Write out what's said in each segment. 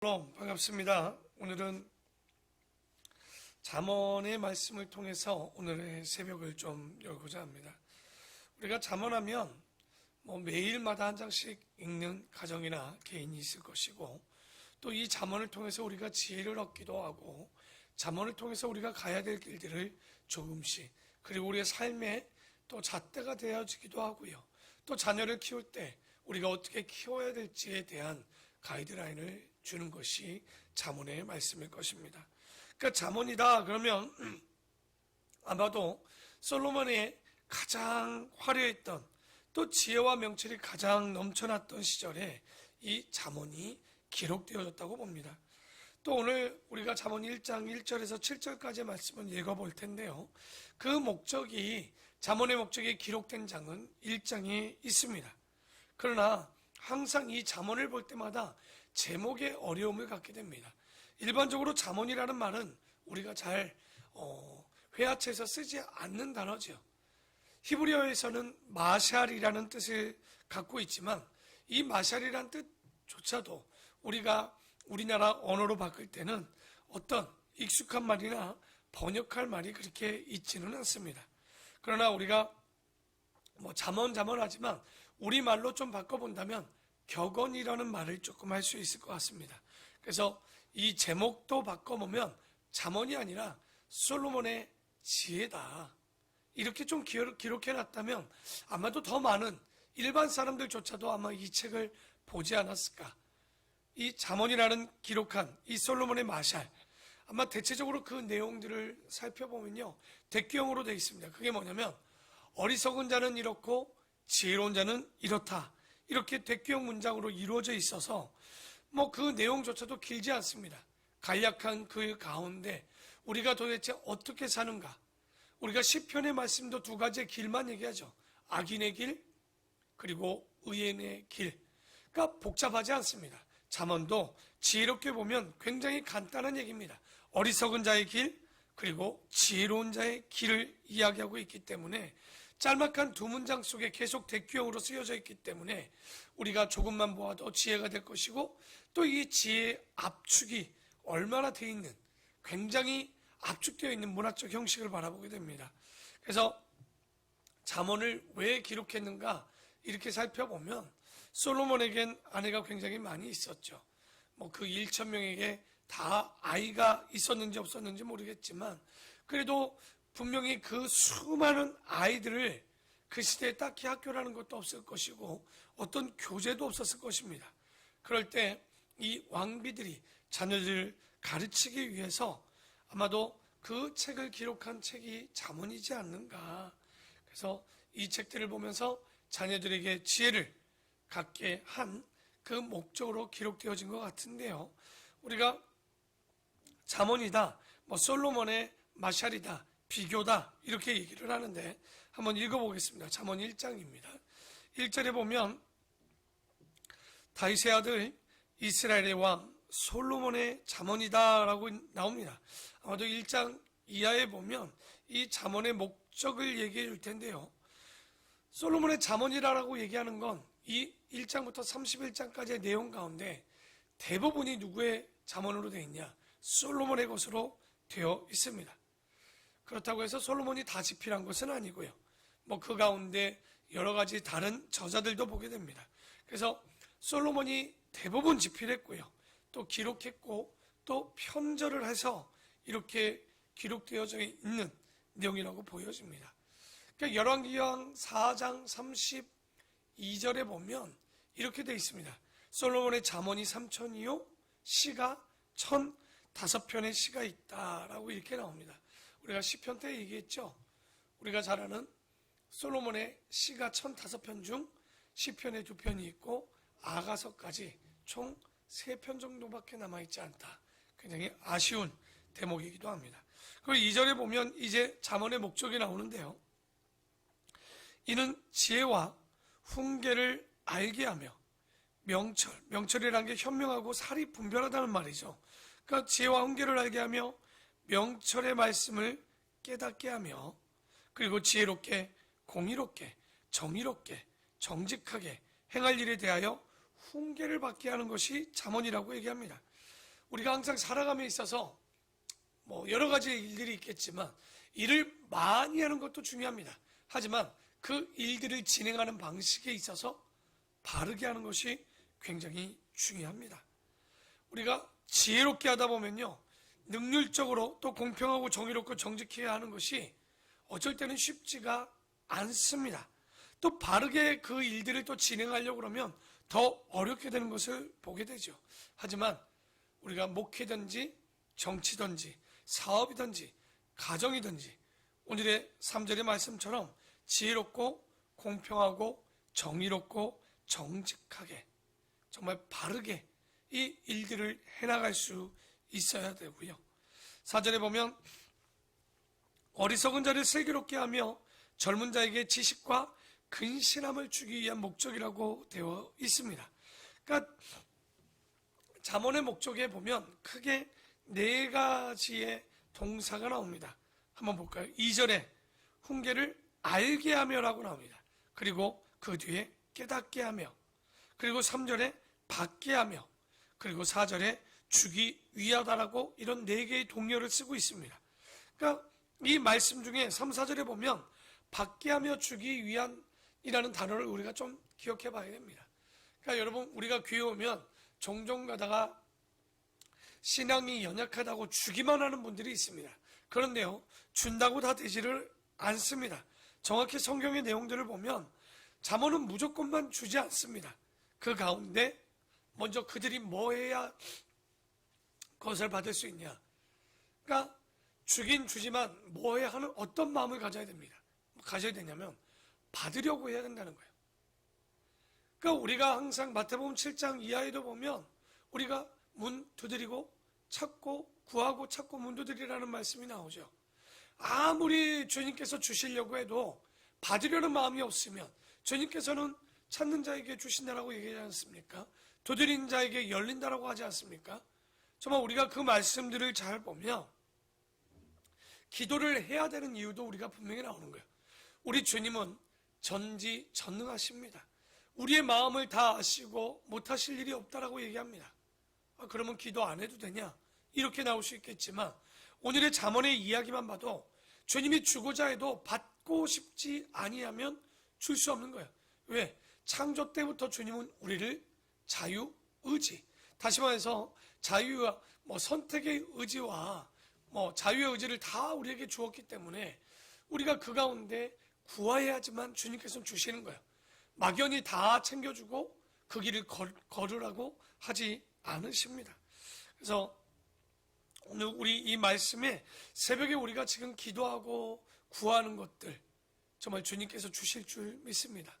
반갑습니다. 오늘은 잠언의 말씀을 통해서 오늘의 새벽을 좀 열고자 합니다. 우리가 잠언하면 매일마다 한 장씩 읽는 가정이나 개인이 있을 것이고, 또 이 잠언을 통해서 우리가 지혜를 얻기도 하고, 잠언을 통해서 우리가 가야 될 길들을 조금씩, 그리고 우리의 삶에 또 잣대가 되어지기도 하고요. 또 자녀를 키울 때 우리가 어떻게 키워야 될지에 대한 가이드라인을 주는 것이 잠언의 말씀일 것입니다. 그러니까 잠언이다 그러면 아마도 솔로몬의 가장 화려했던, 또 지혜와 명철이 가장 넘쳐났던 시절에 이 잠언이 기록되어졌다고 봅니다. 또 오늘 우리가 잠언 1장 1절에서 7절까지의 말씀을 읽어볼 텐데요. 그 목적이, 잠언의 목적이 기록된 장은 1장에 있습니다. 그러나 항상 이 잠언을 볼 때마다 제목에 어려움을 갖게 됩니다. 일반적으로 잠언이라는 말은 우리가 잘 회화체에서 쓰지 않는 단어죠. 히브리어에서는 마샬이라는 뜻을 갖고 있지만, 이 마샬이라는 뜻조차도 우리가 우리나라 언어로 바꿀 때는 어떤 익숙한 말이나 번역할 말이 그렇게 있지는 않습니다. 그러나 우리가 잠언하지만 우리말로 좀 바꿔본다면 격언이라는 말을 조금 할 수 있을 것 같습니다. 그래서 이 제목도 바꿔보면 잠언이 아니라 솔로몬의 지혜다, 이렇게 좀 기록해놨다면 아마도 더 많은 일반 사람들조차도 아마 이 책을 보지 않았을까. 이 잠언이라는 기록한 이 솔로몬의 마샬, 아마 대체적으로 그 내용들을 살펴보면요, 대규형으로 되어 있습니다. 그게 뭐냐면 어리석은 자는 이렇고 지혜로운 자는 이렇다, 이렇게 대규형 문장으로 이루어져 있어서 그 내용조차도 길지 않습니다. 간략한 그 가운데 우리가 도대체 어떻게 사는가, 우리가 시편의 말씀도 두 가지의 길만 얘기하죠. 악인의 길, 그리고 의인의 길. 그러니까 복잡하지 않습니다. 잠언도 지혜롭게 보면 굉장히 간단한 얘기입니다. 어리석은 자의 길, 그리고 지혜로운 자의 길을 이야기하고 있기 때문에 짤막한 두 문장 속에 계속 대규형으로 쓰여져 있기 때문에 우리가 조금만 보아도 지혜가 될 것이고, 또 이 지혜의 압축이 얼마나 되어 있는, 굉장히 압축되어 있는 문학적 형식을 바라보게 됩니다. 그래서 잠언을 왜 기록했는가 이렇게 살펴보면, 솔로몬에겐 아내가 굉장히 많이 있었죠. 그 1,000명에게 다 아이가 있었는지 없었는지 모르겠지만, 그래도 분명히 그 수많은 아이들을, 그 시대에 딱히 학교라는 것도 없을 것이고 어떤 교재도 없었을 것입니다. 그럴 때 이 왕비들이 자녀들을 가르치기 위해서 아마도 그 책을 기록한 책이 잠언이지 않는가. 그래서 이 책들을 보면서 자녀들에게 지혜를 갖게 한 그 목적으로 기록되어진 것 같은데요. 우리가 잠언이다, 솔로몬의 마샬이다, 비교다, 이렇게 얘기를 하는데 한번 읽어보겠습니다. 잠언 1장입니다. 1절에 보면 다윗의 아들 이스라엘의 왕 솔로몬의 잠언이다 라고 나옵니다. 아마도 1장 이하에 보면 이 잠언의 목적을 얘기해 줄 텐데요. 솔로몬의 잠언이라고 얘기하는 건 이 1장부터 31장까지의 내용 가운데 대부분이 누구의 잠언으로 되어 있냐? 솔로몬의 것으로 되어 있습니다. 그렇다고 해서 솔로몬이 다 집필한 것은 아니고요. 그 가운데 여러 가지 다른 저자들도 보게 됩니다. 그래서 솔로몬이 대부분 집필했고요. 또 기록했고, 또 편절을 해서 이렇게 기록되어져 있는 내용이라고 보여집니다. 그러니까 열왕기상 4장 32절에 보면 이렇게 되어 있습니다. 솔로몬의 잠언이 3천이요, 시가 1,005편의 시가 있다라고 이렇게 나옵니다. 우리가 시편 때 얘기했죠. 우리가 잘 아는 솔로몬의 시가 1,005편 중 시편에 2편이 있고 아가서까지 총 3편 정도밖에 남아있지 않다. 굉장히 아쉬운 대목이기도 합니다. 그리고 2절에 보면 이제 잠언의 목적이 나오는데요. 이는 지혜와 훈계를 알게 하며, 명철이라는 게 현명하고 살이 분별하다는 말이죠. 그러니까 지혜와 훈계를 알게 하며 명철의 말씀을 깨닫게 하며, 그리고 지혜롭게, 공의롭게, 정의롭게, 정직하게 행할 일에 대하여 훈계를 받게 하는 것이 잠언이라고 얘기합니다. 우리가 항상 살아감에 있어서 여러 가지 일들이 있겠지만 일을 많이 하는 것도 중요합니다. 하지만 그 일들을 진행하는 방식에 있어서 바르게 하는 것이 굉장히 중요합니다. 우리가 지혜롭게 하다 보면요, 능률적으로 또 공평하고 정의롭고 정직히 하는 것이 어쩔 때는 쉽지가 않습니다. 또 바르게 그 일들을 또 진행하려고 그러면 더 어렵게 되는 것을 보게 되죠. 하지만 우리가 목회든지 정치든지 사업이든지 가정이든지 오늘의 3절의 말씀처럼 지혜롭고 공평하고 정의롭고 정직하게 정말 바르게 이 일들을 해나갈 수 있어야 되고요. 4절에 보면 어리석은 자를 슬기롭게 하며 젊은 자에게 지식과 근신함을 주기 위한 목적이라고 되어 있습니다. 그러니까 잠언의 목적에 보면 크게 4가지의 동사가 나옵니다. 한번 볼까요? 2절에 훈계를 알게 하며라고 나옵니다. 그리고 그 뒤에 깨닫게 하며, 그리고 3절에 받게 하며, 그리고 4절에 주기 위하다라고 이런 4개의 동료를 쓰고 있습니다. 그러니까 이 말씀 중에 3, 4절에 보면 받게 하며 주기 위한이라는 단어를 우리가 좀 기억해 봐야 됩니다. 그러니까 여러분, 우리가 교회 오면 종종 가다가 신앙이 연약하다고 주기만 하는 분들이 있습니다. 그런데요, 준다고 다 되지를 않습니다. 정확히 성경의 내용들을 보면 잠언은 무조건만 주지 않습니다. 그 가운데 먼저 그들이 뭐 해야 그것을 받을 수 있냐. 그러니까 주긴 주지만 뭐 해야 하는 어떤 마음을 가져야 됩니다. 가져야 되냐면 받으려고 해야 된다는 거예요. 그러니까 우리가 항상 마태복음 7장 이하에도 보면 우리가 문 두드리고 찾고 구하고 찾고 문 두드리라는 말씀이 나오죠. 아무리 주님께서 주시려고 해도 받으려는 마음이 없으면 주님께서는 찾는 자에게 주신다라고 얘기하지 않습니까? 두드리는 자에게 열린다라고 하지 않습니까? 정말 우리가 그 말씀들을 잘 보면 기도를 해야 되는 이유도 우리가 분명히 나오는 거예요. 우리 주님은 전지전능하십니다. 우리의 마음을 다 아시고 못하실 일이 없다라고 얘기합니다. 그러면 기도 안 해도 되냐? 이렇게 나올 수 있겠지만 오늘의 잠언의 이야기만 봐도 주님이 주고자 해도 받고 싶지 아니하면 줄 수 없는 거예요. 왜? 창조 때부터 주님은 우리를 자유의지, 다시 말해서 자유와 선택의 의지와 자유의 의지를 다 우리에게 주었기 때문에 우리가 그 가운데 구하야지만 주님께서는 주시는 거예요. 막연히 다 챙겨주고 그 길을 걸으라고 하지 않으십니다. 그래서 오늘 우리 이 말씀에 새벽에 우리가 지금 기도하고 구하는 것들 정말 주님께서 주실 줄 믿습니다.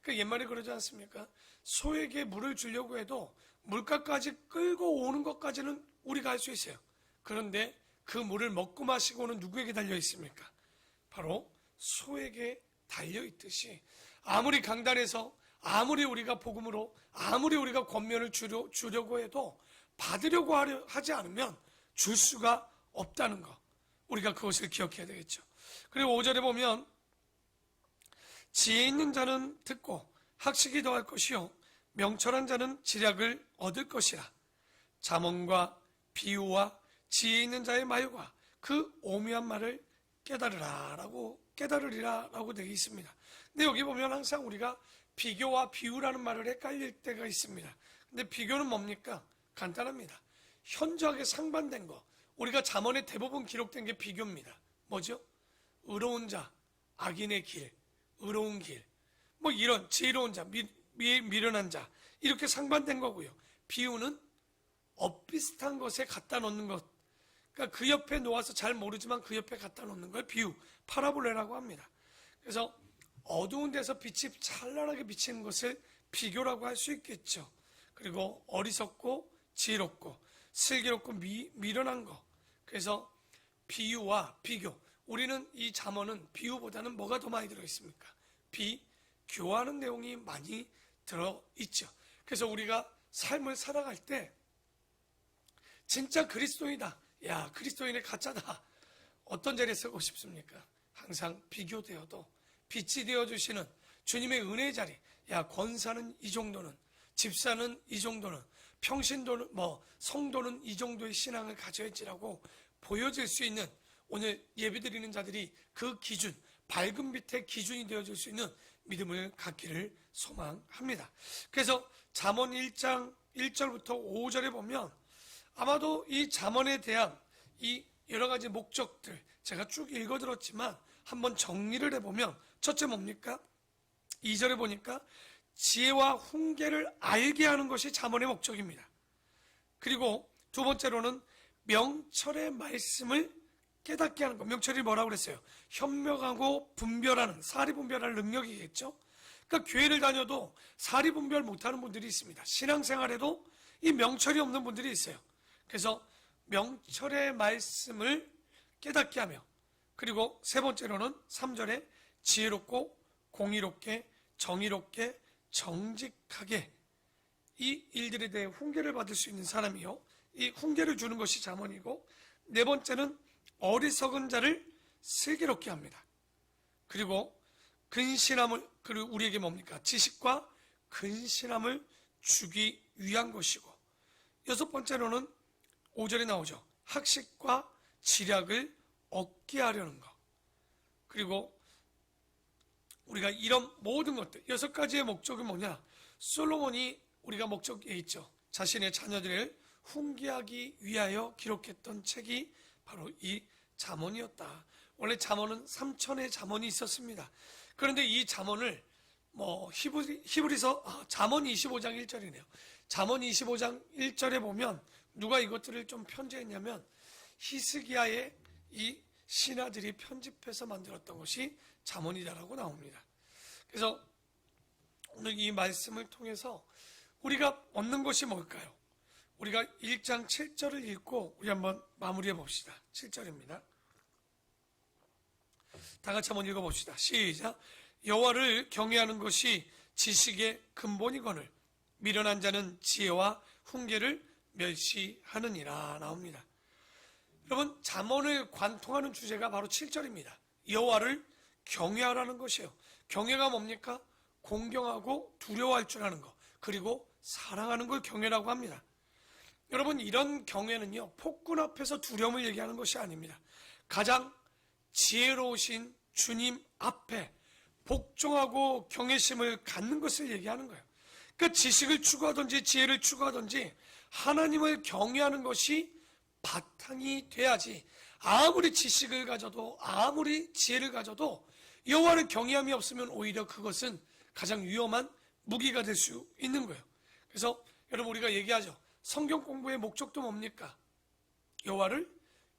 그 옛말에 그러지 않습니까? 소에게 물을 주려고 해도 물가까지 끌고 오는 것까지는 우리가 할 수 있어요. 그런데 그 물을 먹고 마시고는 누구에게 달려 있습니까? 바로 소에게 달려 있듯이 아무리 강단해서 아무리 우리가 복음으로 아무리 우리가 권면을 주려고 해도 받으려고 하지 않으면 줄 수가 없다는 것, 우리가 그것을 기억해야 되겠죠. 그리고 5절에 보면 지혜 있는 자는 듣고 학식이 더할 것이요 명철한 자는 지략을 얻을 것이라. 잠언과 비유와 지혜 있는 자의 말과 그 오묘한 말을 깨달으리라 라고 되어 있습니다. 근데 여기 보면 항상 우리가 비교와 비유라는 말을 헷갈릴 때가 있습니다. 근데 비교는 뭡니까? 간단합니다. 현저하게 상반된 거, 우리가 잠언에 대부분 기록된 게 비교입니다. 뭐죠? 의로운 자, 악인의 길, 의로운 길, 이런 지혜로운 자, 미련한 자, 이렇게 상반된 거고요. 비유는 엇비슷한 것에 갖다 놓는 것, 그러니까 그 옆에 놓아서 잘 모르지만 그 옆에 갖다 놓는 걸 비유, 파라볼레라고 합니다. 그래서 어두운 데서 빛이 찬란하게 비치는 것을 비교라고 할 수 있겠죠. 그리고 어리석고 지혜롭고 슬기롭고 미련한 것, 그래서 비유와 비교, 우리는 이 잠언은 비유보다는 뭐가 더 많이 들어있습니까? 비교하는 내용이 많이 들어있죠. 그래서 우리가 삶을 살아갈 때 진짜 그리스도인이다, 야 그리스도인의 가짜다, 어떤 자리에 서고 싶습니까? 항상 비교되어도 빛이 되어주시는 주님의 은혜의 자리, 야 권사는 이 정도는, 집사는 이 정도는, 평신도는 성도는 이 정도의 신앙을 가져야지라고 보여질 수 있는, 오늘 예배드리는 자들이 그 기준, 밝은 빛의 기준이 되어줄 수 있는 믿음을 갖기를 소망합니다. 그래서 잠언 1장 1절부터 5절에 보면 아마도 이 잠언에 대한 이 여러 가지 목적들 제가 쭉 읽어들었지만 한번 정리를 해보면, 첫째 뭡니까? 2절에 보니까 지혜와 훈계를 알게 하는 것이 잠언의 목적입니다. 그리고 두 번째로는 명철의 말씀을 깨닫게 하는 것. 명철이 뭐라고 그랬어요? 현명하고 분별하는, 사리분별하는 능력이겠죠. 그러니까 교회를 다녀도 사리분별 못하는 분들이 있습니다. 신앙생활에도 이 명철이 없는 분들이 있어요. 그래서 명철의 말씀을 깨닫게 하며, 그리고 세 번째로는 3절에 지혜롭고 공의롭게 정의롭게 정직하게 이 일들에 대해 훈계를 받을 수 있는 사람이요, 이 훈계를 주는 것이 잠언이고, 네 번째는 어리석은 자를 슬기롭게 합니다. 그리고 근신함을, 그리고 우리에게 뭡니까? 지식과 근신함을 주기 위한 것이고, 여섯 번째로는 5절에 나오죠. 학식과 지략을 얻게 하려는 것. 그리고 우리가 이런 모든 것들, 여섯 가지의 목적이 뭐냐? 솔로몬이 우리가 목적에 있죠. 자신의 자녀들을 훈계하기 위하여 기록했던 책이 바로 이 잠언이었다. 원래 잠언은 3천의 잠언이 있었습니다. 그런데 이 잠언을 히브리서 잠언 25장 1절이네요. 잠언 25장 1절에 보면 누가 이것들을 좀 편지했냐면 히스기야의 이 신하들이 편집해서 만들었던 것이 잠언이다라고 나옵니다. 그래서 오늘 이 말씀을 통해서 우리가 얻는 것이 뭘까요? 우리가 1장 7절을 읽고 우리 한번 마무리해 봅시다. 7절입니다. 다 같이 한번 읽어봅시다. 시작. 여호와를 경외하는 것이 지식의 근본이거늘 미련한 자는 지혜와 훈계를 멸시하느니라 나옵니다. 여러분, 잠언을 관통하는 주제가 바로 7절입니다. 여호와를 경외하라는 것이에요. 경외가 뭡니까? 공경하고 두려워할 줄 아는 것, 그리고 사랑하는 걸 경외라고 합니다. 여러분, 이런 경외는요, 폭군 앞에서 두려움을 얘기하는 것이 아닙니다. 가장 지혜로우신 주님 앞에 복종하고 경외심을 갖는 것을 얘기하는 거예요. 그러니까 지식을 추구하든지 지혜를 추구하든지 하나님을 경외하는 것이 바탕이 돼야지, 아무리 지식을 가져도 아무리 지혜를 가져도 여호와를 경외함이 없으면 오히려 그것은 가장 위험한 무기가 될 수 있는 거예요. 그래서 여러분, 우리가 얘기하죠. 성경 공부의 목적도 뭡니까? 여호와를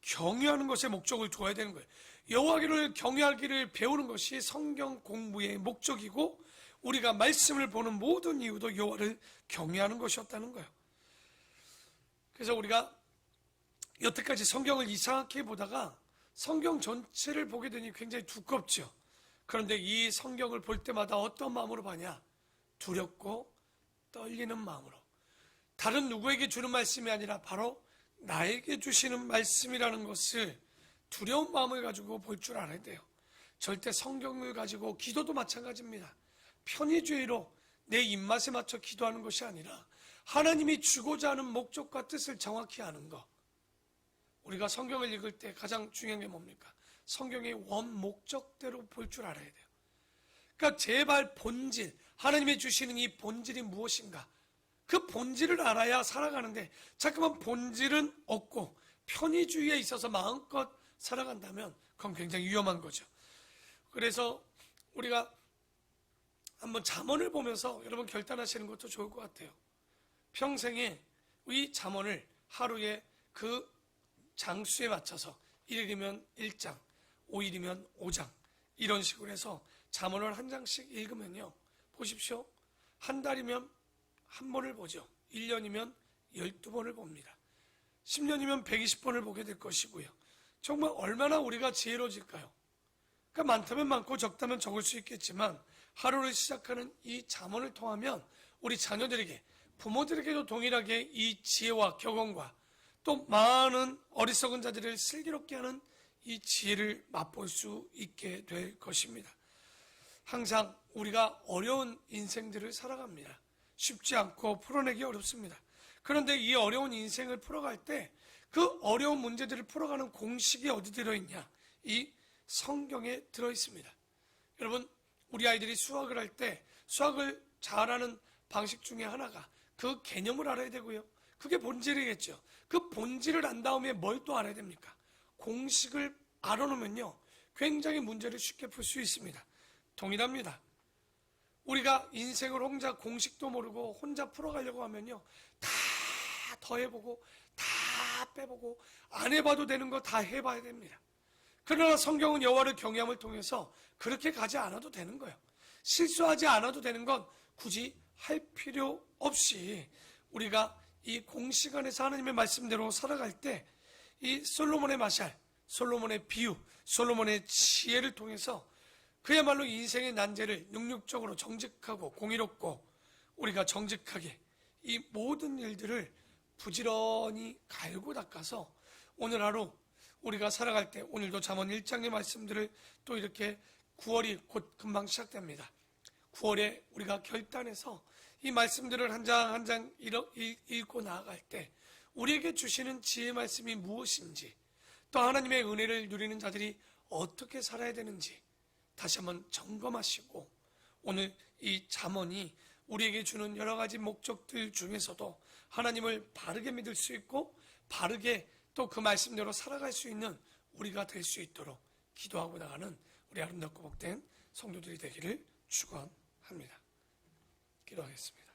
경외하는 것에 목적을 둬야 되는 거예요. 여호와를 경외하기를 배우는 것이 성경 공부의 목적이고, 우리가 말씀을 보는 모든 이유도 여호와를 경외하는 것이었다는 거예요. 그래서 우리가 여태까지 성경을 이상하게 보다가 성경 전체를 보게 되니 굉장히 두껍죠. 그런데 이 성경을 볼 때마다 어떤 마음으로 봐냐? 두렵고 떨리는 마음으로. 다른 누구에게 주는 말씀이 아니라 바로 나에게 주시는 말씀이라는 것을 두려운 마음을 가지고 볼 줄 알아야 돼요. 절대 성경을 가지고, 기도도 마찬가지입니다. 편의주의로 내 입맛에 맞춰 기도하는 것이 아니라 하나님이 주고자 하는 목적과 뜻을 정확히 아는 것. 우리가 성경을 읽을 때 가장 중요한 게 뭡니까? 성경의 원 목적대로 볼 줄 알아야 돼요. 그러니까 제발 본질, 하나님이 주시는 이 본질이 무엇인가, 그 본질을 알아야 살아가는데, 자꾸만 본질은 없고 편의주의에 있어서 마음껏 살아간다면 그건 굉장히 위험한 거죠. 그래서 우리가 한번 잠언을 보면서 여러분 결단하시는 것도 좋을 것 같아요. 평생에 이 잠언을 하루에 그 장수에 맞춰서 1일이면 1장, 5일이면 5장, 이런 식으로 해서 잠언을 한 장씩 읽으면요, 보십시오. 한 달이면 한 번을 보죠. 1년이면 12번을 봅니다. 10년이면 120번을 보게 될 것이고요. 정말 얼마나 우리가 지혜로워질까요? 그러니까 많다면 많고 적다면 적을 수 있겠지만, 하루를 시작하는 이 잠언을 통하면 우리 자녀들에게, 부모들에게도 동일하게 이 지혜와 격언과 또 많은 어리석은 자들을 슬기롭게 하는 이 지혜를 맛볼 수 있게 될 것입니다. 항상 우리가 어려운 인생들을 살아갑니다. 쉽지 않고 풀어내기 어렵습니다. 그런데 이 어려운 인생을 풀어갈 때 그 어려운 문제들을 풀어가는 공식이 어디 들어있냐? 이 성경에 들어있습니다. 여러분, 우리 아이들이 수학을 할 때 수학을 잘하는 방식 중에 하나가 그 개념을 알아야 되고요. 그게 본질이겠죠. 그 본질을 안 다음에 뭘 또 알아야 됩니까? 공식을 알아놓으면요, 굉장히 문제를 쉽게 풀 수 있습니다. 동일합니다. 우리가 인생을 혼자 공식도 모르고 혼자 풀어가려고 하면요, 다 더해보고 다 빼보고 안 해봐도 되는 거 다 해봐야 됩니다. 그러나 성경은 여호와를 경외함을 통해서 그렇게 가지 않아도 되는 거예요. 실수하지 않아도 되는 건 굳이 할 필요 없이 우리가 이 공식 안에서 하나님의 말씀대로 살아갈 때 이 솔로몬의 마샬, 솔로몬의 비유, 솔로몬의 지혜를 통해서 그야말로 인생의 난제를 능력적으로 정직하고 공의롭고 우리가 정직하게 이 모든 일들을 부지런히 갈고 닦아서 오늘 하루 우리가 살아갈 때 오늘도 잠언 1장의 말씀들을 또 이렇게 9월이 곧 금방 시작됩니다. 9월에 우리가 결단해서 이 말씀들을 한 장 한 장 읽고 나아갈 때 우리에게 주시는 지혜의 말씀이 무엇인지 또 하나님의 은혜를 누리는 자들이 어떻게 살아야 되는지 다시 한번 점검하시고 오늘 이 잠언이 우리에게 주는 여러 가지 목적들 중에서도 하나님을 바르게 믿을 수 있고 바르게 또 그 말씀대로 살아갈 수 있는 우리가 될 수 있도록 기도하고 나가는 우리 아름답고 복된 성도들이 되기를 축원합니다. 기도하겠습니다.